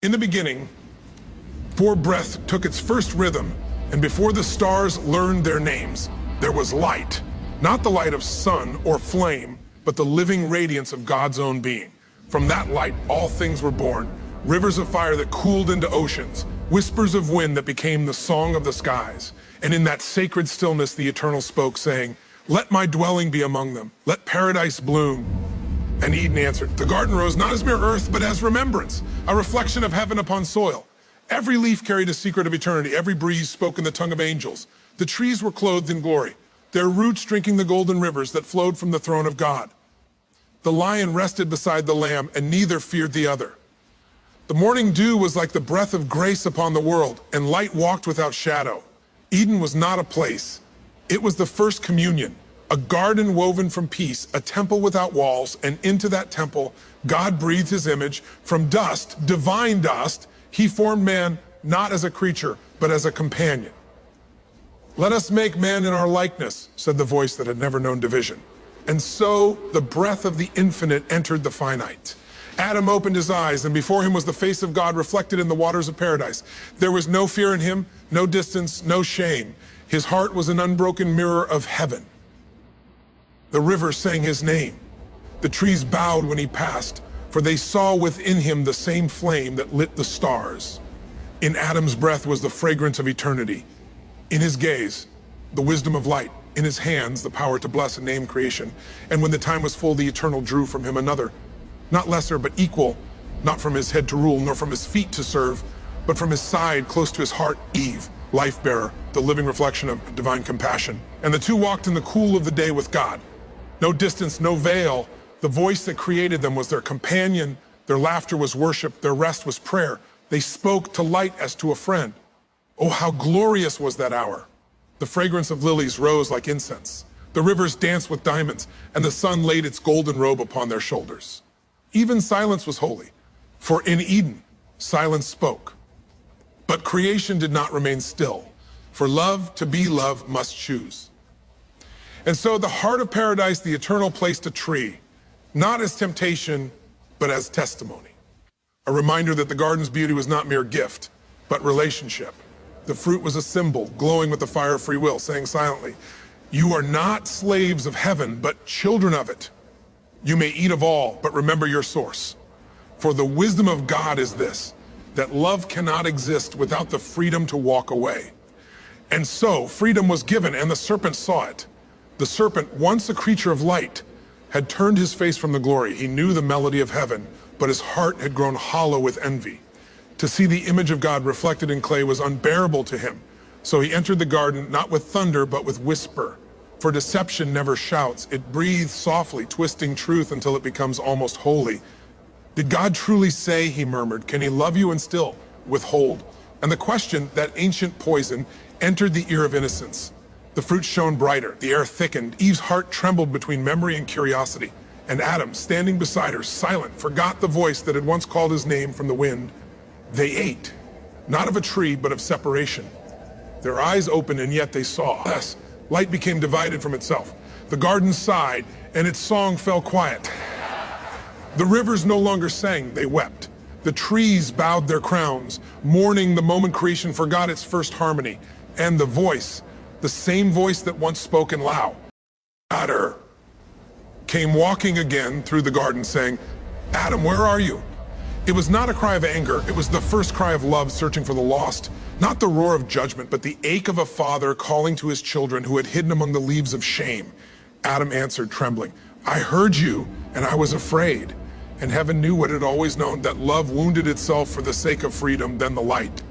In the beginning, before breath took its first rhythm, and before the stars learned their names, there was light. Not the light of sun or flame, but the living radiance of God's own being. From that light, all things were born. Rivers of fire that cooled into oceans, whispers of wind that became the song of the skies. And in that sacred stillness, the Eternal spoke, saying, "Let my dwelling be among them. Let paradise bloom." And Eden answered, "The garden rose not as mere earth, but as remembrance, a reflection of heaven upon soil. Every leaf carried a secret of eternity. Every breeze spoke in the tongue of angels. The trees were clothed in glory, their roots drinking the golden rivers that flowed from the throne of God. The lion rested beside the lamb, and neither feared the other. The morning dew was like the breath of grace upon the world, and light walked without shadow." Eden was not a place. It was the first communion, a garden woven from peace, a temple without walls, and into that temple, God breathed his image. From dust, divine dust, he formed man not as a creature, but as a companion. "Let us make man in our likeness," said the voice that had never known division. And so the breath of the infinite entered the finite. Adam opened his eyes, and before him was the face of God reflected in the waters of paradise. There was no fear in him, no distance, no shame. His heart was an unbroken mirror of heaven. The rivers sang his name. The trees bowed when he passed, for they saw within him the same flame that lit the stars. In Adam's breath was the fragrance of eternity. In his gaze, the wisdom of light. In his hands, the power to bless and name creation. And when the time was full, the Eternal drew from him another, not lesser, but equal, not from his head to rule, nor from his feet to serve, but from his side, close to his heart, Eve, life-bearer, the living reflection of divine compassion. And the two walked in the cool of the day with God. No distance, no veil. The voice that created them was their companion. Their laughter was worship. Their rest was prayer. They spoke to light as to a friend. Oh, how glorious was that hour. The fragrance of lilies rose like incense. The rivers danced with diamonds, and the sun laid its golden robe upon their shoulders. Even silence was holy, for in Eden, silence spoke. But creation did not remain still, for love to be love must choose. And so the heart of paradise, the Eternal, placed a tree, not as temptation, but as testimony. A reminder that the garden's beauty was not mere gift, but relationship. The fruit was a symbol, glowing with the fire of free will, saying silently, "You are not slaves of heaven, but children of it. You may eat of all, but remember your source. For the wisdom of God is this, that love cannot exist without the freedom to walk away." And so freedom was given, and the serpent saw it. The serpent, once a creature of light, had turned his face from the glory. He knew the melody of heaven, but his heart had grown hollow with envy. To see the image of God reflected in clay was unbearable to him. So he entered the garden not with thunder, but with whisper. For deception never shouts. It breathes softly, twisting truth until it becomes almost holy. "Did God truly say," he murmured, "can he love you and still withhold?" And the question, that ancient poison, entered the ear of innocence. The fruit shone brighter, the air thickened. Eve's heart trembled between memory and curiosity. And Adam, standing beside her, silent, forgot the voice that had once called his name from the wind. They ate, not of a tree, but of separation. Their eyes opened, and yet they saw. Yes, light became divided from itself. The garden sighed, and its song fell quiet. The rivers no longer sang, they wept. The trees bowed their crowns, mourning the moment creation forgot its first harmony. And the voice, the same voice that once spoke in Lao, "Adder," came walking again through the garden saying, "Adam, where are you?" It was not a cry of anger. It was the first cry of love searching for the lost. Not the roar of judgment, but the ache of a father calling to his children who had hidden among the leaves of shame. Adam answered, trembling, "I heard you, and I was afraid." And heaven knew what it had always known, that love wounded itself for the sake of freedom. Then the light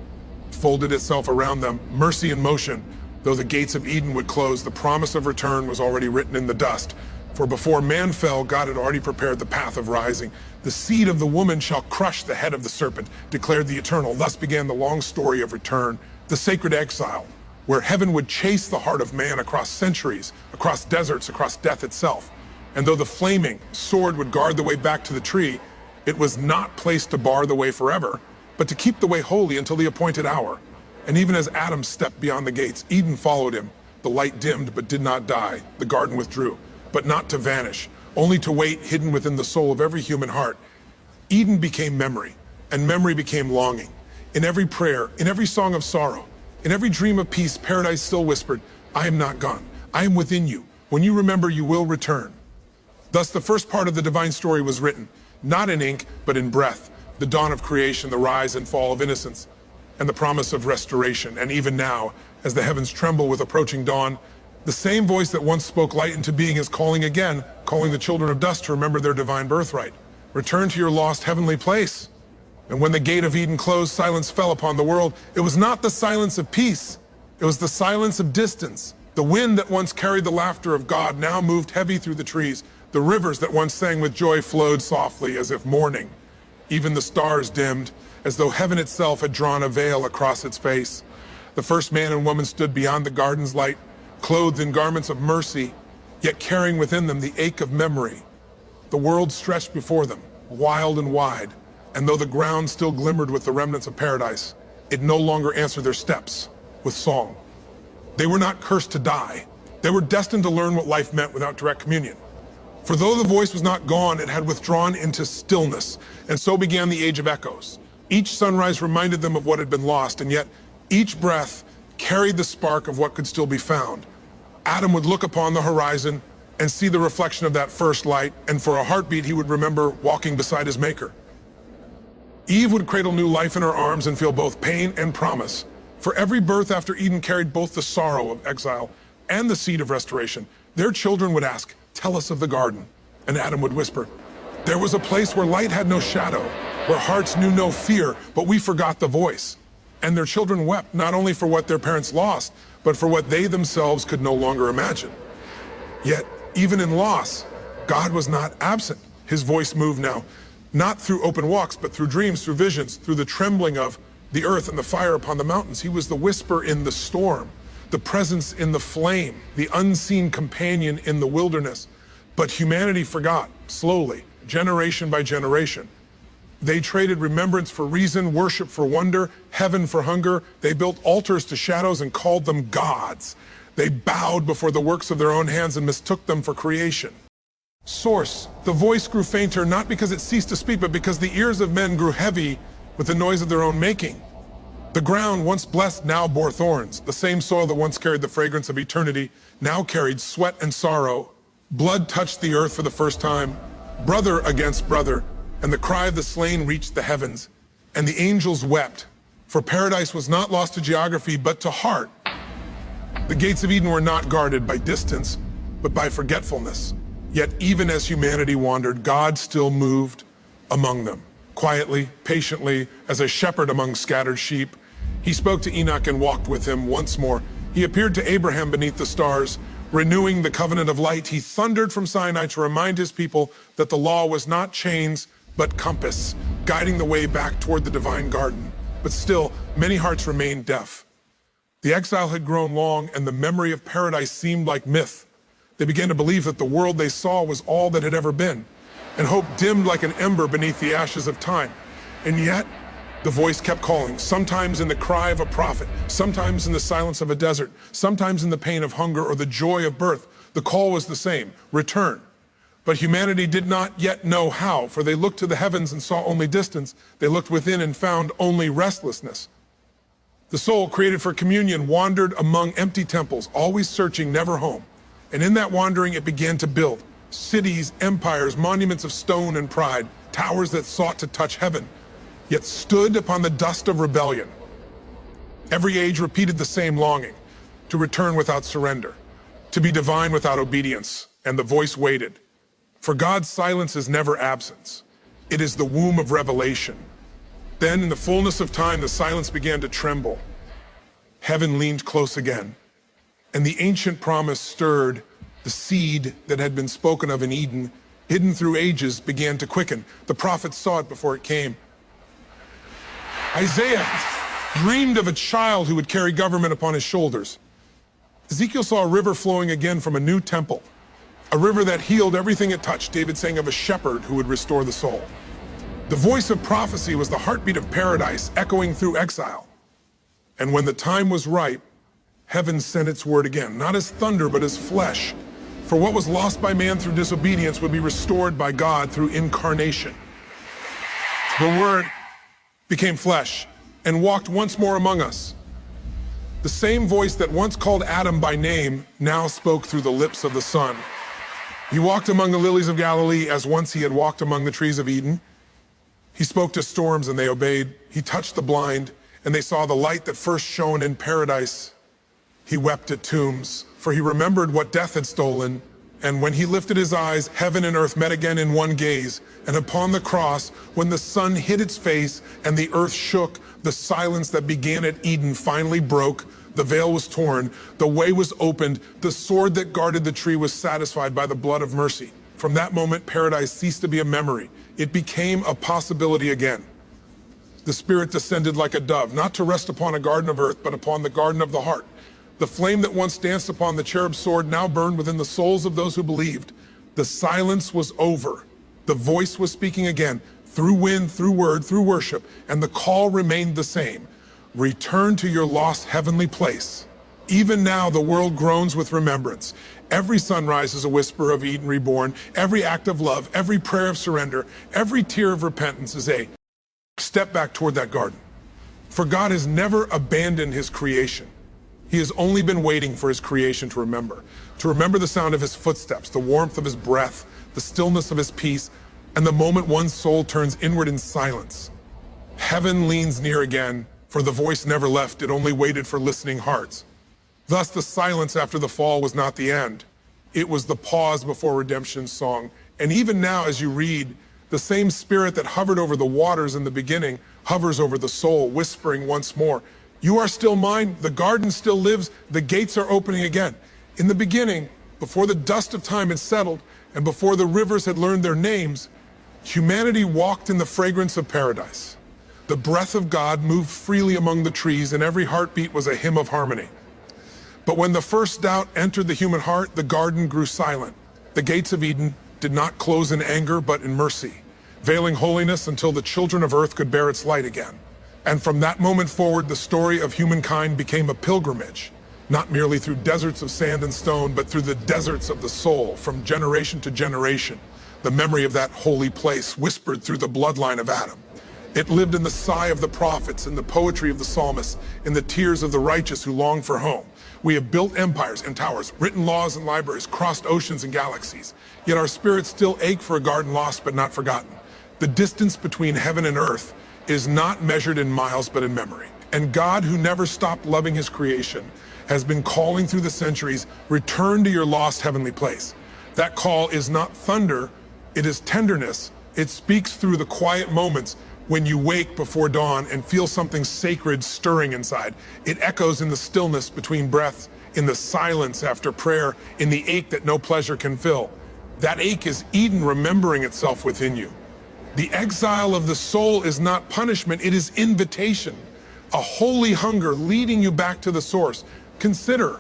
folded itself around them, mercy in motion. Though the gates of Eden would close, the promise of return was already written in the dust. For before man fell, God had already prepared the path of rising. "The seed of the woman shall crush the head of the serpent," declared the Eternal. Thus began the long story of return, the sacred exile, where heaven would chase the heart of man across centuries, across deserts, across death itself. And though the flaming sword would guard the way back to the tree, it was not placed to bar the way forever, but to keep the way holy until the appointed hour. And even as Adam stepped beyond the gates, Eden followed him. The light dimmed, but did not die. The garden withdrew, but not to vanish, only to wait hidden within the soul of every human heart. Eden became memory, and memory became longing. In every prayer, in every song of sorrow, in every dream of peace, paradise still whispered, I am not gone. I am within you. When you remember, you will return. Thus, the first part of the divine story was written, not in ink, but in breath, the dawn of creation, the rise and fall of innocence, and the promise of restoration. And even now, as the heavens tremble with approaching dawn, the same voice that once spoke light into being is calling again, calling the children of dust to remember their divine birthright. Return to your lost heavenly place. And when the gate of Eden closed, silence fell upon the world. It was not the silence of peace. It was the silence of distance. The wind that once carried the laughter of God now moved heavy through the trees. The rivers that once sang with joy flowed softly as if mourning. Even the stars dimmed, as though heaven itself had drawn a veil across its face. The first man and woman stood beyond the garden's light, clothed in garments of mercy, yet carrying within them the ache of memory. The world stretched before them, wild and wide, and though the ground still glimmered with the remnants of paradise, it no longer answered their steps with song. They were not cursed to die. They were destined to learn what life meant without direct communion. For though the voice was not gone, it had withdrawn into stillness, and so began the age of echoes. Each sunrise reminded them of what had been lost, and yet each breath carried the spark of what could still be found. Adam would look upon the horizon and see the reflection of that first light, and for a heartbeat he would remember walking beside his maker. Eve would cradle new life in her arms and feel both pain and promise. For every birth after Eden carried both the sorrow of exile and the seed of restoration. Their children would ask, tell us of the garden. And Adam would whisper, there was a place where light had no shadow, where hearts knew no fear, but we forgot the voice. And their children wept not only for what their parents lost, but for what they themselves could no longer imagine. Yet, even in loss, God was not absent. His voice moved now, not through open walks, but through dreams, through visions, through the trembling of the earth and the fire upon the mountains. He was the whisper in the storm, the presence in the flame, the unseen companion in the wilderness. But humanity forgot, slowly, generation by generation. They traded remembrance for reason, worship for wonder, heaven for hunger. They built altars to shadows and called them gods. They bowed before the works of their own hands and mistook them for creation. Source, the voice grew fainter, not because it ceased to speak, but because the ears of men grew heavy with the noise of their own making. The ground, once blessed, now bore thorns. The same soil that once carried the fragrance of eternity now carried sweat and sorrow. Blood touched the earth for the first time, brother against brother, and the cry of the slain reached the heavens. And the angels wept, for paradise was not lost to geography, but to heart. The gates of Eden were not guarded by distance, but by forgetfulness. Yet even as humanity wandered, God still moved among them. Quietly, patiently, as a shepherd among scattered sheep, he spoke to Enoch and walked with him once more. He appeared to Abraham beneath the stars, renewing the covenant of light. He thundered from Sinai to remind his people that the law was not chains, but compass, guiding the way back toward the divine garden. But still, many hearts remained deaf. The exile had grown long, and the memory of paradise seemed like myth. They began to believe that the world they saw was all that had ever been, and hope dimmed like an ember beneath the ashes of time. And yet, the voice kept calling, sometimes in the cry of a prophet, sometimes in the silence of a desert, sometimes in the pain of hunger or the joy of birth. The call was the same, return. But humanity did not yet know how, for they looked to the heavens and saw only distance. They looked within and found only restlessness. The soul, created for communion, wandered among empty temples, always searching, never home. And in that wandering, it began to build cities, empires, monuments of stone and pride, towers that sought to touch heaven, yet stood upon the dust of rebellion. Every age repeated the same longing, to return without surrender, to be divine without obedience, and the voice waited. For God's silence is never absence. It is the womb of revelation. Then, in the fullness of time, the silence began to tremble. Heaven leaned close again, and the ancient promise stirred. The seed that had been spoken of in Eden, hidden through ages, began to quicken. The prophets saw it before it came. Isaiah dreamed of a child who would carry government upon his shoulders. Ezekiel saw a river flowing again from a new temple, a river that healed everything it touched. David sang of a shepherd who would restore the soul. The voice of prophecy was the heartbeat of paradise, echoing through exile. And when the time was ripe, heaven sent its word again, not as thunder, but as flesh. For what was lost by man through disobedience would be restored by God through incarnation. The word became flesh and walked once more among us. The same voice that once called Adam by name now spoke through the lips of the Son. He walked among the lilies of Galilee as once he had walked among the trees of Eden. He spoke to storms and they obeyed. He touched the blind and they saw the light that first shone in paradise. He wept at tombs, for he remembered what death had stolen. And when he lifted his eyes, heaven and earth met again in one gaze. And upon the cross, when the sun hid its face and the earth shook, the silence that began at Eden finally broke. The veil was torn, the way was opened, the sword that guarded the tree was satisfied by the blood of mercy. From that moment, paradise ceased to be a memory. It became a possibility again. The Spirit descended like a dove, not to rest upon a garden of earth, but upon the garden of the heart. The flame that once danced upon the cherub's sword now burned within the souls of those who believed. The silence was over. The voice was speaking again, through wind, through word, through worship, and the call remained the same. Return to your lost heavenly place. Even now, the world groans with remembrance. Every sunrise is a whisper of Eden reborn. Every act of love, every prayer of surrender, every tear of repentance is a step back toward that garden. For God has never abandoned his creation. He has only been waiting for his creation to remember the sound of his footsteps, the warmth of his breath, the stillness of his peace, and the moment one's soul turns inward in silence. Heaven leans near again, for the voice never left, it only waited for listening hearts. Thus the silence after the fall was not the end. It was the pause before redemption's song. And even now as you read, the same Spirit that hovered over the waters in the beginning hovers over the soul, whispering once more, you are still mine, the garden still lives, the gates are opening again. In the beginning, before the dust of time had settled, and before the rivers had learned their names, humanity walked in the fragrance of paradise. The breath of God moved freely among the trees, and every heartbeat was a hymn of harmony. But when the first doubt entered the human heart, the garden grew silent. The gates of Eden did not close in anger, but in mercy, veiling holiness until the children of earth could bear its light again. And from that moment forward, the story of humankind became a pilgrimage, not merely through deserts of sand and stone, but through the deserts of the soul, from generation to generation. The memory of that holy place whispered through the bloodline of Adam. It lived in the sigh of the prophets, in the poetry of the psalmists, in the tears of the righteous who long for home. We have built empires and towers, written laws and libraries, crossed oceans and galaxies. Yet our spirits still ache for a garden lost but not forgotten. The distance between heaven and earth is not measured in miles but in memory. And God, who never stopped loving his creation, has been calling through the centuries, return to your lost heavenly place. That call is not thunder, it is tenderness. It speaks through the quiet moments when you wake before dawn and feel something sacred stirring inside. It echoes in the stillness between breaths, in the silence after prayer, in the ache that no pleasure can fill. That ache is Eden remembering itself within you. The exile of the soul is not punishment, it is invitation. A holy hunger leading you back to the source. Consider,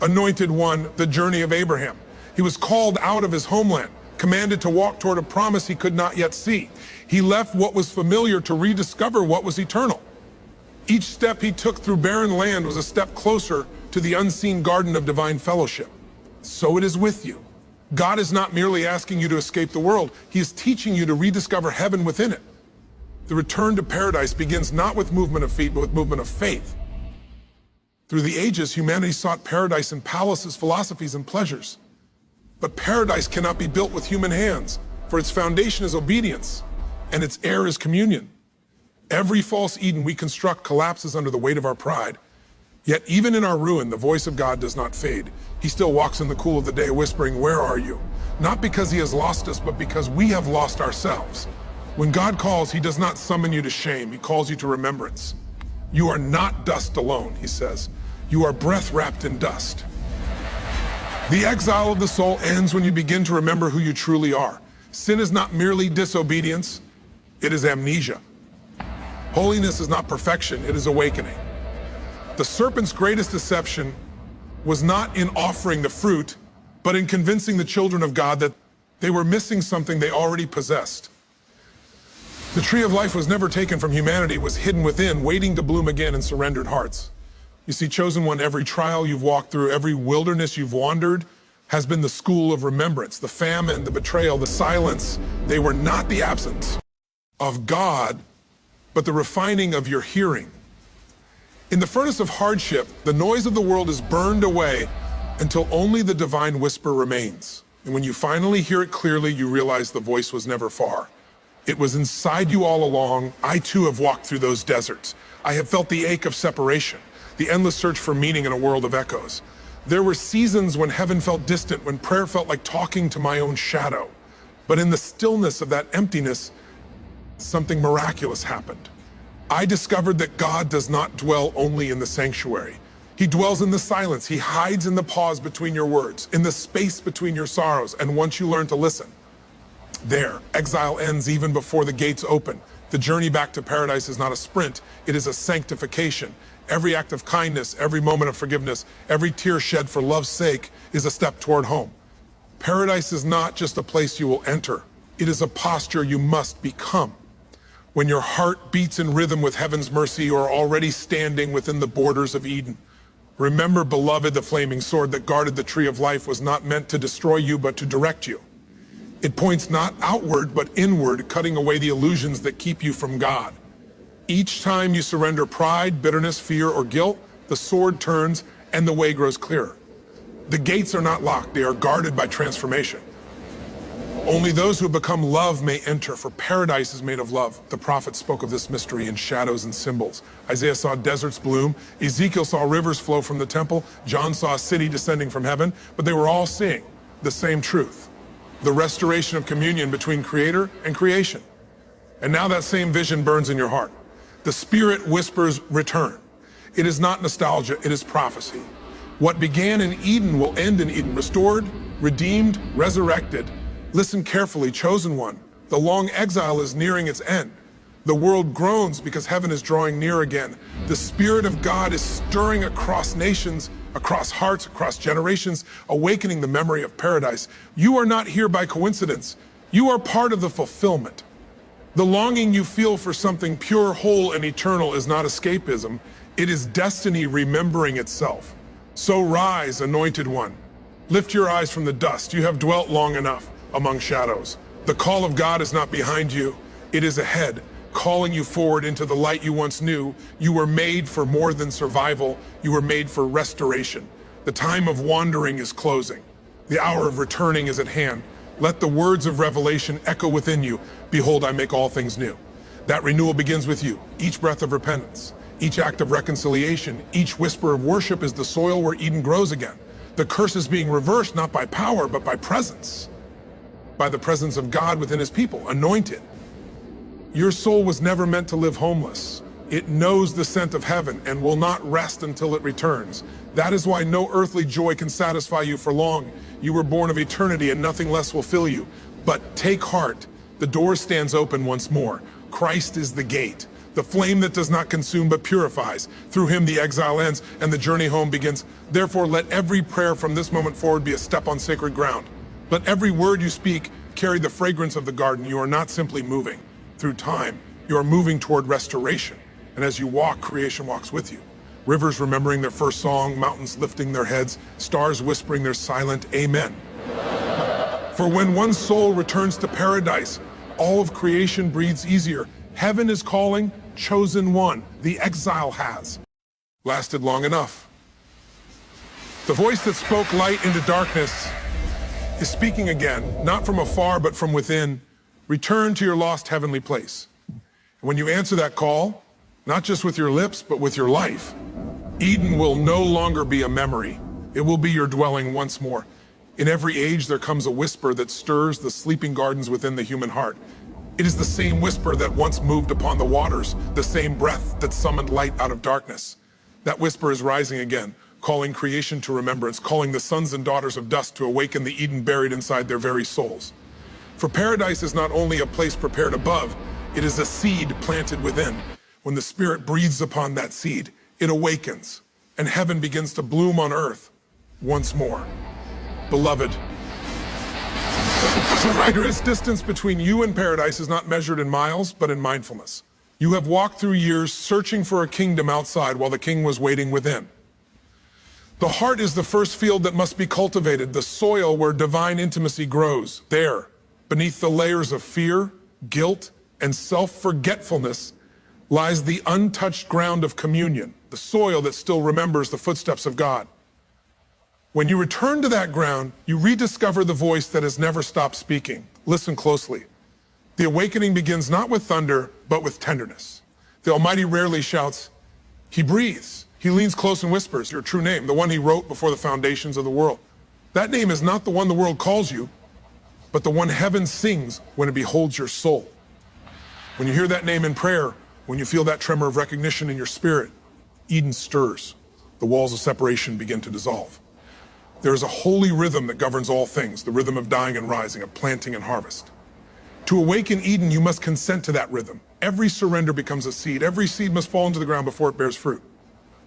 anointed one, the journey of Abraham. He was called out of his homeland, commanded to walk toward a promise he could not yet see. He left what was familiar to rediscover what was eternal. Each step he took through barren land was a step closer to the unseen garden of divine fellowship. So it is with you. God is not merely asking you to escape the world, he is teaching you to rediscover heaven within it. The return to paradise begins not with movement of feet, but with movement of faith. Through the ages, humanity sought paradise in palaces, philosophies, and pleasures. But paradise cannot be built with human hands, for its foundation is obedience, and its air is communion. Every false Eden we construct collapses under the weight of our pride. Yet even in our ruin, the voice of God does not fade. He still walks in the cool of the day whispering, where are you? Not because he has lost us, but because we have lost ourselves. When God calls, he does not summon you to shame. He calls you to remembrance. You are not dust alone, he says. You are breath wrapped in dust. The exile of the soul ends when you begin to remember who you truly are. Sin is not merely disobedience, it is amnesia. Holiness is not perfection, it is awakening. The serpent's greatest deception was not in offering the fruit, but in convincing the children of God that they were missing something they already possessed. The tree of life was never taken from humanity, it was hidden within, waiting to bloom again in surrendered hearts. You see, chosen one, every trial you've walked through, every wilderness you've wandered, has been the school of remembrance. The famine, the betrayal, the silence, they were not the absence of God, but the refining of your hearing. In the furnace of hardship, the noise of the world is burned away until only the divine whisper remains. And when you finally hear it clearly, you realize the voice was never far. It was inside you all along. I too have walked through those deserts. I have felt the ache of separation, the endless search for meaning in a world of echoes. There were seasons when heaven felt distant, when prayer felt like talking to my own shadow. But in the stillness of that emptiness, something miraculous happened. I discovered that God does not dwell only in the sanctuary. He dwells in the silence. He hides in the pause between your words, in the space between your sorrows. And once you learn to listen, there, exile ends even before the gates open. The journey back to paradise is not a sprint, it is a sanctification. Every act of kindness, every moment of forgiveness, every tear shed for love's sake is a step toward home. Paradise is not just a place you will enter, it is a posture you must become. When your heart beats in rhythm with heaven's mercy, you are already standing within the borders of Eden. Remember, beloved, the flaming sword that guarded the tree of life was not meant to destroy you, but to direct you. It points not outward, but inward, cutting away the illusions that keep you from God. Each time you surrender pride, bitterness, fear, or guilt, the sword turns and the way grows clearer. The gates are not locked, they are guarded by transformation. Only those who have become love may enter, for paradise is made of love. The prophet spoke of this mystery in shadows and symbols. Isaiah saw deserts bloom, Ezekiel saw rivers flow from the temple, John saw a city descending from heaven, but they were all seeing the same truth, the restoration of communion between creator and creation. And now that same vision burns in your heart. The Spirit whispers, return. It is not nostalgia, it is prophecy. What began in Eden will end in Eden, restored, redeemed, resurrected. Listen carefully, chosen one. The long exile is nearing its end. The world groans because heaven is drawing near again. The Spirit of God is stirring across nations, across hearts, across generations, awakening the memory of paradise. You are not here by coincidence. You are part of the fulfillment. The longing you feel for something pure, whole, and eternal is not escapism. It is destiny remembering itself. So rise, anointed one. Lift your eyes from the dust. You have dwelt long enough among shadows. The call of God is not behind you. It is ahead, calling you forward into the light you once knew. You were made for more than survival. You were made for restoration. The time of wandering is closing. The hour of returning is at hand. Let the words of revelation echo within you. Behold, I make all things new. That renewal begins with you. Each breath of repentance, each act of reconciliation, each whisper of worship is the soil where Eden grows again. The curse is being reversed not by power, but by presence. By the presence of God within his people, anointed. Your soul was never meant to live homeless. It knows the scent of heaven and will not rest until it returns. That is why no earthly joy can satisfy you for long. You were born of eternity and nothing less will fill you. But take heart, the door stands open once more. Christ is the gate, the flame that does not consume but purifies. Through him the exile ends and the journey home begins. Therefore let every prayer from this moment forward be a step on sacred ground. Let every word you speak carry the fragrance of the garden. You are not simply moving through time. You are moving toward restoration. And as you walk, creation walks with you. Rivers remembering their first song, mountains lifting their heads, stars whispering their silent amen. For when one soul returns to paradise, all of creation breathes easier. Heaven is calling, chosen one. The exile has lasted long enough. The voice that spoke light into darkness is speaking again, not from afar, but from within. Return to your lost heavenly place. And when you answer that call, not just with your lips, but with your life, Eden will no longer be a memory. It will be your dwelling once more. In every age, there comes a whisper that stirs the sleeping gardens within the human heart. It is the same whisper that once moved upon the waters, the same breath that summoned light out of darkness. That whisper is rising again, calling creation to remembrance, calling the sons and daughters of dust to awaken the Eden buried inside their very souls. For paradise is not only a place prepared above, it is a seed planted within. When the Spirit breathes upon that seed, it awakens, and heaven begins to bloom on earth once more. Beloved, the greatest distance between you and paradise is not measured in miles, but in mindfulness. You have walked through years searching for a kingdom outside while the king was waiting within. The heart is the first field that must be cultivated, the soil where divine intimacy grows. There, beneath the layers of fear, guilt, and self-forgetfulness, lies the untouched ground of communion, the soil that still remembers the footsteps of God. When you return to that ground, you rediscover the voice that has never stopped speaking. Listen closely. The awakening begins not with thunder, but with tenderness. The Almighty rarely shouts, He breathes. He leans close and whispers your true name, the one He wrote before the foundations of the world. That name is not the one the world calls you, but the one heaven sings when it beholds your soul. When you hear that name in prayer, when you feel that tremor of recognition in your spirit, Eden stirs. The walls of separation begin to dissolve. There is a holy rhythm that governs all things, the rhythm of dying and rising, of planting and harvest. To awaken Eden, you must consent to that rhythm. Every surrender becomes a seed. Every seed must fall into the ground before it bears fruit.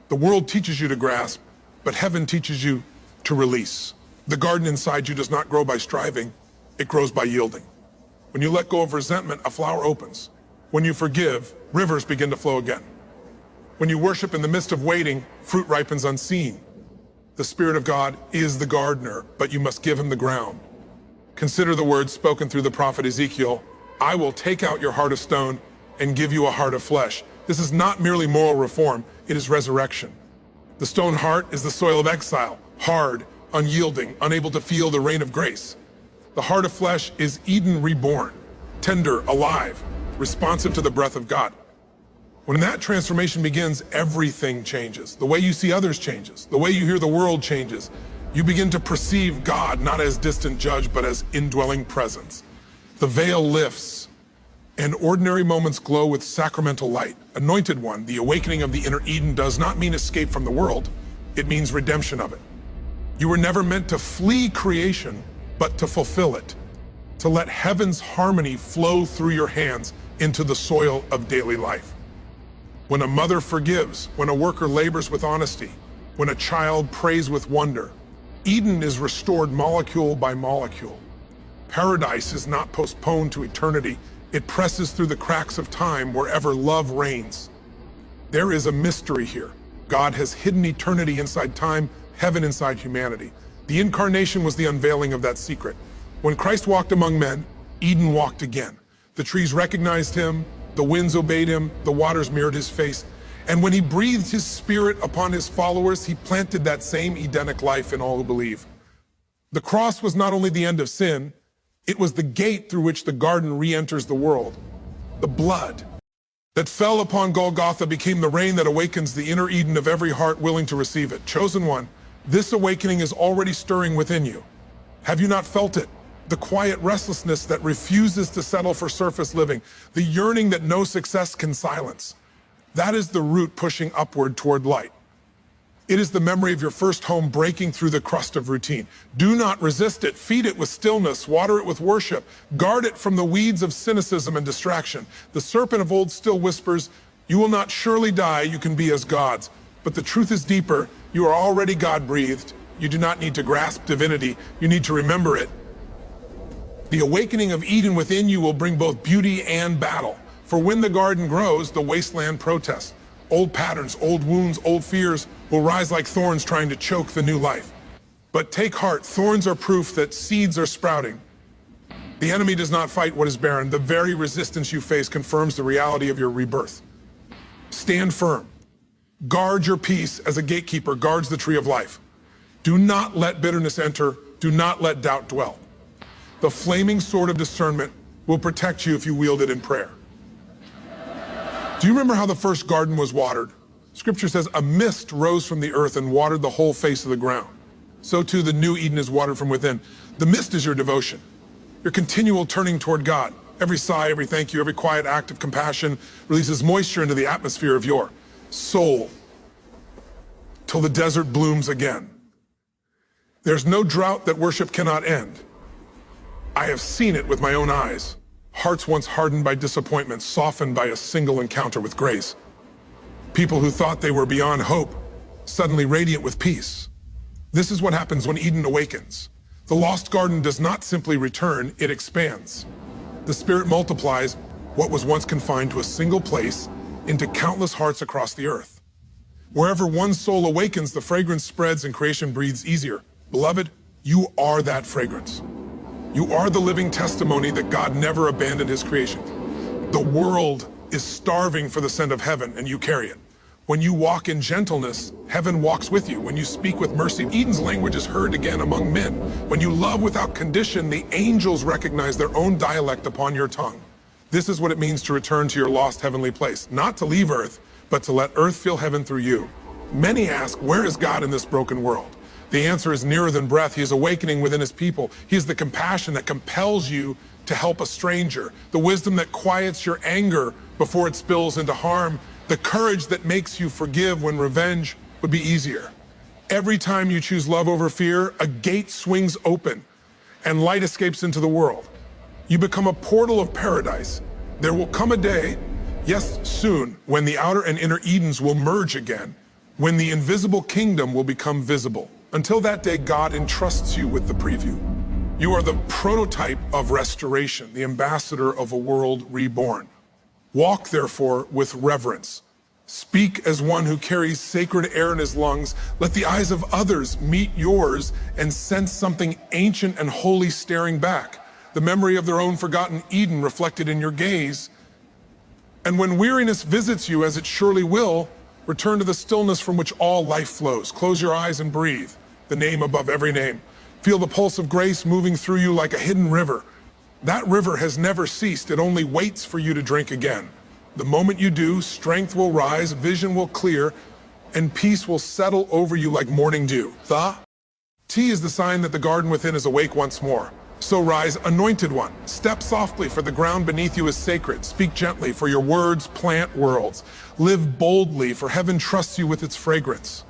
The world teaches you to grasp, but heaven teaches you to release. The garden inside you does not grow by striving, it grows by yielding. When you let go of resentment, a flower opens. When you forgive, rivers begin to flow again. When you worship in the midst of waiting, fruit ripens unseen. The Spirit of God is the gardener, but you must give Him the ground. Consider the words spoken through the prophet Ezekiel, I will take out your heart of stone and give you a heart of flesh. This is not merely moral reform, it is resurrection. The stone heart is the soil of exile, hard, unyielding, unable to feel the rain of grace. The heart of flesh is Eden reborn, tender, alive, responsive to the breath of God. When that transformation begins, everything changes. The way you see others changes. The way you hear the world changes. You begin to perceive God not as distant judge, but as indwelling presence. The veil lifts, and ordinary moments glow with sacramental light. Anointed one, the awakening of the inner Eden does not mean escape from the world. It means redemption of it. You were never meant to flee creation, but to fulfill it. To let heaven's harmony flow through your hands into the soil of daily life. When a mother forgives, when a worker labors with honesty, when a child prays with wonder, Eden is restored molecule by molecule. Paradise is not postponed to eternity. It presses through the cracks of time wherever love reigns. There is a mystery here. God has hidden eternity inside time, heaven inside humanity. The incarnation was the unveiling of that secret. When Christ walked among men, Eden walked again. The trees recognized Him, the winds obeyed Him, the waters mirrored His face. And when He breathed His Spirit upon His followers, He planted that same Edenic life in all who believe. The cross was not only the end of sin, it was the gate through which the garden re-enters the world. The blood that fell upon Golgotha became the rain that awakens the inner Eden of every heart willing to receive it. Chosen one, this awakening is already stirring within you. Have you not felt it? The quiet restlessness that refuses to settle for surface living, the yearning that no success can silence. That is the root pushing upward toward light. It is the memory of your first home breaking through the crust of routine. Do not resist it. Feed it with stillness. Water it with worship. Guard it from the weeds of cynicism and distraction. The serpent of old still whispers, you will not surely die, you can be as gods. But the truth is deeper. You are already God-breathed. You do not need to grasp divinity. You need to remember it. The awakening of Eden within you will bring both beauty and battle. For when the garden grows, the wasteland protests. Old patterns, old wounds, old fears will rise like thorns trying to choke the new life. But take heart, thorns are proof that seeds are sprouting. The enemy does not fight what is barren. The very resistance you face confirms the reality of your rebirth. Stand firm. Guard your peace as a gatekeeper guards the tree of life. Do not let bitterness enter. Do not let doubt dwell. The flaming sword of discernment will protect you if you wield it in prayer. Do you remember how the first garden was watered? Scripture says a mist rose from the earth and watered the whole face of the ground. So too the new Eden is watered from within. The mist is your devotion, your continual turning toward God. Every sigh, every thank you, every quiet act of compassion releases moisture into the atmosphere of your soul till the desert blooms again. There's no drought that worship cannot end. I have seen it with my own eyes. Hearts once hardened by disappointment, softened by a single encounter with grace. People who thought they were beyond hope, suddenly radiant with peace. This is what happens when Eden awakens. The lost garden does not simply return, it expands. The Spirit multiplies what was once confined to a single place into countless hearts across the earth. Wherever one soul awakens, the fragrance spreads and creation breathes easier. Beloved, you are that fragrance. You are the living testimony that God never abandoned His creation. The world is starving for the scent of heaven, and you carry it. When you walk in gentleness, heaven walks with you. When you speak with mercy, Eden's language is heard again among men. When you love without condition, the angels recognize their own dialect upon your tongue. This is what it means to return to your lost heavenly place. Not to leave earth, but to let earth feel heaven through you. Many ask, where is God in this broken world? The answer is nearer than breath. He is awakening within his people. He is the compassion that compels you to help a stranger, the wisdom that quiets your anger before it spills into harm, the courage that makes you forgive when revenge would be easier. Every time you choose love over fear, a gate swings open and light escapes into the world. You become a portal of paradise. There will come a day, yes, soon, when the outer and inner Edens will merge again, when the invisible kingdom will become visible. Until that day, God entrusts you with the preview. You are the prototype of restoration, the ambassador of a world reborn. Walk, therefore, with reverence. Speak as one who carries sacred air in his lungs. Let the eyes of others meet yours and sense something ancient and holy staring back, the memory of their own forgotten Eden reflected in your gaze. And when weariness visits you, as it surely will, return to the stillness from which all life flows. Close your eyes and breathe, the name above every name. Feel the pulse of grace moving through you like a hidden river. That river has never ceased. It only waits for you to drink again. The moment you do, strength will rise, vision will clear, and peace will settle over you like morning dew. The T is the sign that the garden within is awake once more. So rise, anointed one. Step softly, for the ground beneath you is sacred. Speak gently, for your words plant worlds. Live boldly, for heaven trusts you with its fragrance.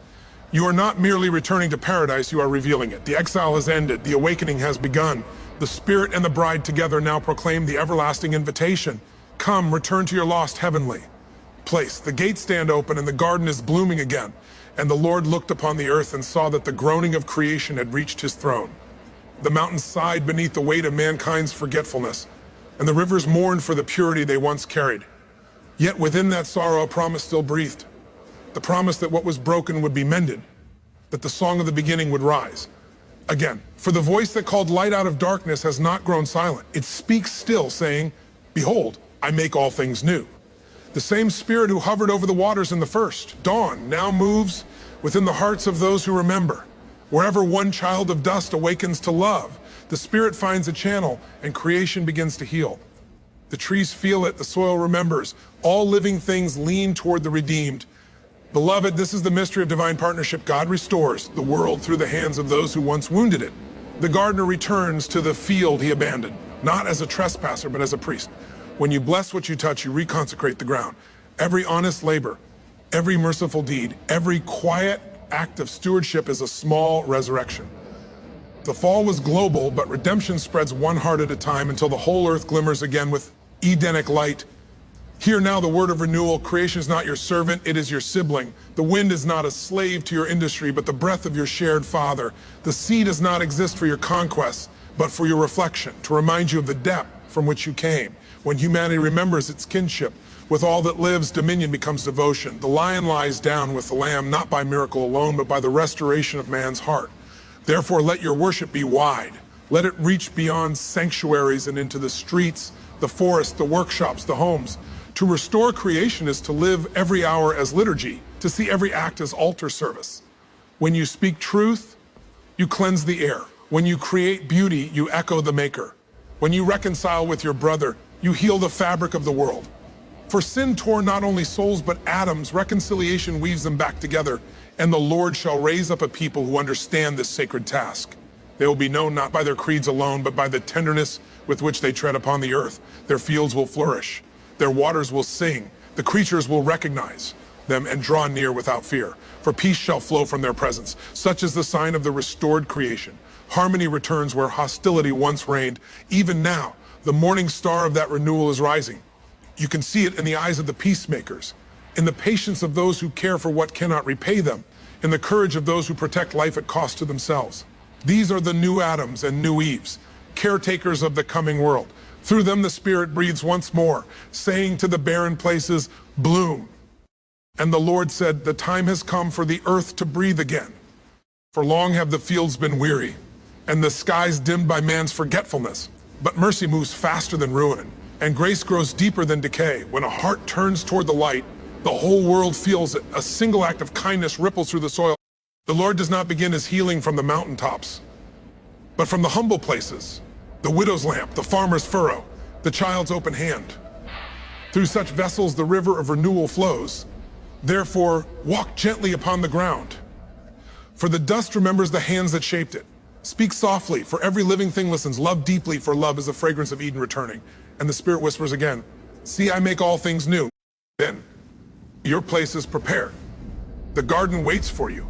You are not merely returning to paradise, you are revealing it. The exile has ended, the awakening has begun. The Spirit and the bride together now proclaim the everlasting invitation. Come, return to your lost heavenly place. The gates stand open and the garden is blooming again. And the Lord looked upon the earth and saw that the groaning of creation had reached his throne. The mountains sighed beneath the weight of mankind's forgetfulness, and the rivers mourned for the purity they once carried. Yet within that sorrow, a promise still breathed. The promise that what was broken would be mended, that the song of the beginning would rise again. For the voice that called light out of darkness has not grown silent. It speaks still, saying, behold, I make all things new. The same Spirit who hovered over the waters in the first dawn now moves within the hearts of those who remember. Wherever one child of dust awakens to love, the Spirit finds a channel and creation begins to heal. The trees feel it, the soil remembers. All living things lean toward the redeemed. Beloved, this is the mystery of divine partnership. God restores the world through the hands of those who once wounded it. The gardener returns to the field he abandoned, not as a trespasser, but as a priest. When you bless what you touch, you reconsecrate the ground. Every honest labor, every merciful deed, every quiet act of stewardship is a small resurrection. The fall was global, but redemption spreads one heart at a time until the whole earth glimmers again with Edenic light. Hear now the word of renewal. Creation is not your servant, it is your sibling. The wind is not a slave to your industry, but the breath of your shared father. The sea does not exist for your conquests, but for your reflection, to remind you of the depth from which you came. When humanity remembers its kinship, with all that lives, dominion becomes devotion. The lion lies down with the lamb, not by miracle alone, but by the restoration of man's heart. Therefore, let your worship be wide. Let it reach beyond sanctuaries and into the streets, the forests, the workshops, the homes. To restore creation is to live every hour as liturgy, to see every act as altar service. When you speak truth, you cleanse the air. When you create beauty, you echo the Maker. When you reconcile with your brother, you heal the fabric of the world. For sin tore not only souls but atoms, reconciliation weaves them back together, and the Lord shall raise up a people who understand this sacred task. They will be known not by their creeds alone, but by the tenderness with which they tread upon the earth. Their fields will flourish. Their waters will sing. The creatures will recognize them and draw near without fear. For peace shall flow from their presence. Such is the sign of the restored creation. Harmony returns where hostility once reigned. Even now, the morning star of that renewal is rising. You can see it in the eyes of the peacemakers, in the patience of those who care for what cannot repay them, in the courage of those who protect life at cost to themselves. These are the new Adams and new Eves, caretakers of the coming world. Through them the Spirit breathes once more, saying to the barren places, bloom. And the Lord said, the time has come for the earth to breathe again. For long have the fields been weary, and the skies dimmed by man's forgetfulness. But mercy moves faster than ruin. And grace grows deeper than decay. When a heart turns toward the light, the whole world feels it. A single act of kindness ripples through the soil. The Lord does not begin his healing from the mountaintops, but from the humble places, the widow's lamp, the farmer's furrow, the child's open hand. Through such vessels, the river of renewal flows. Therefore, walk gently upon the ground. For the dust remembers the hands that shaped it. Speak softly, for every living thing listens. Love deeply, for love is the fragrance of Eden returning. And the Spirit whispers again, see, I make all things new. Then, your place is prepared. The garden waits for you.